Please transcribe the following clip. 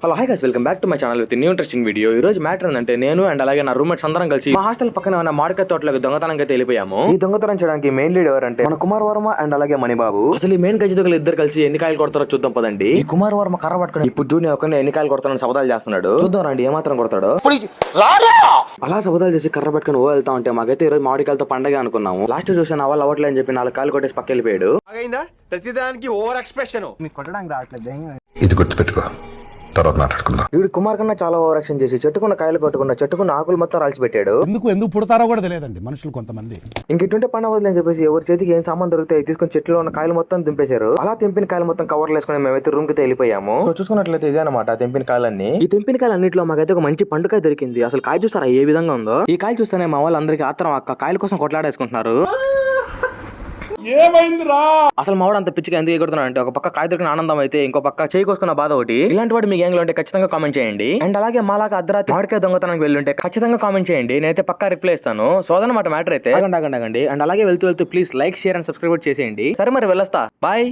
Hello hi guys, welcome back to my channel with new interesting video. ఈ రోజు matter ఏంటంటే నేను and అలాగే నా రూమ్మేట్స్ అందరం కలిసి మా హాస్టల్ పక్కన ఉన్న మామిడికాయ తోటలోకి దొంగతనంగా వెళ్ళిపోయాము. ఈ దొంగతనం చేయడానికి మెయిన్ లీడ్ ఎవరంటే మన కుమార్ వర్మ అండ్ అలాగే మణిబాబు. అసలు ఈ మెయిన్ గజదొంగలు ఇద్దరు కలిసి ఎన్ని కాయలు కొడతారో చూద్దాం పదండి. ఈ కుమార్ వర్మ కర్ర పట్టుకుని ఇప్పుడు జూనియర్ ఒకరిని ఎన్ని కాయలు కొడతానని శపథాలు చేస్తున్నాడు. చూద్దాం రండి ఏమాత్రం కొడతాడు. అలా శపథాలు చేసి కర్ర పట్టుకుని వెళ్తా ఉంటే మాకైతే ఈ రోజు మామిడికాయలతో పండగ అనుకున్నాము. లాస్ట్ చూసిన వాళ్ళు అవ్వట్లే అని చెప్పి 4 కాయలు కొట్టేసి పక్క వెళ్ళిపోయాడు. ప్రతిదానికి ఓవర్ ఎక్స్ప్రెషన్. మీకు కొట్టడానికి రావట్లేదు. ఇది గుర్తుపెట్టుకో, తర్వాత మాట్లాడుకుందాం. వీడు కుమార్ కన్నా చాలా ఓవర్ యాక్షన్ చేసి చెట్టుకున్న కాయలు కొట్టకుండా చెట్టుకున్న ఆకులు మొత్తం రాల్చి పెట్టాడు. ఎందుకు పుడతారో కూడా తెలియదండి మనుషులు కొంతమంది. ఇంకిటుంటే పండ వదిలే అని చెప్పేసి ఎవరి చేతికి ఏం సామాన్ దొరికితే తీసుకుని చెట్లో ఉన్న కాయలు మొత్తం దింపేశారు. అలా తెంపిన కాయలు మొత్తం కవర్లు వేసుకుని మేమైతే రూమ్ కి వెళ్ళిపోయాము. సో చూసుకున్నట్లయితే ఇదే అనమాట తెంపిన కాయలన్నీ. ఈ తెంపిన కాయలు అన్నింటిలో మాకైతే ఒక మంచి పండుకాయ దొరికింది. అసలు కాయ చూస్తారా ఏ విధంగా ఉందో. ఈ కాయలు చూస్తేనే మా వాళ్ళందరికీ ఆత్రం అక్క కాయల కోసం కొట్లాడేసుకుంటున్నారు. అసలు మావాడు అంత పిచ్చిగా ఎందుకు ఎగురుతున్నాడు అంటే ఒక పక్క కాయ దొరికిన ఆనందం అయితే ఇంకో పక్క చేయి కోసుకున్న బాధ ఒకటి. ఇలాంటి వాడు మీ గ్యాంగ్ లో ఉంటే ఖచ్చితంగా కామెంట్ చేయండి. అండ్ అలాగే మాలాగా అర్ధరాత్రి మామిడికాయ దొంగతనానికి వెళ్ళుంటే ఖచ్చితంగా కామెంట్ చేయండి. నేనైతే పక్కా రిప్లై ఇస్తాను. సో అదనమాట మ్యాటర్ అయితే. ఆగండి. అండ్ అలాగే వెళ్తూ please like share and subscribe చేసేయండి. సరే మరి వెళ్ళొస్తా, బాయ్.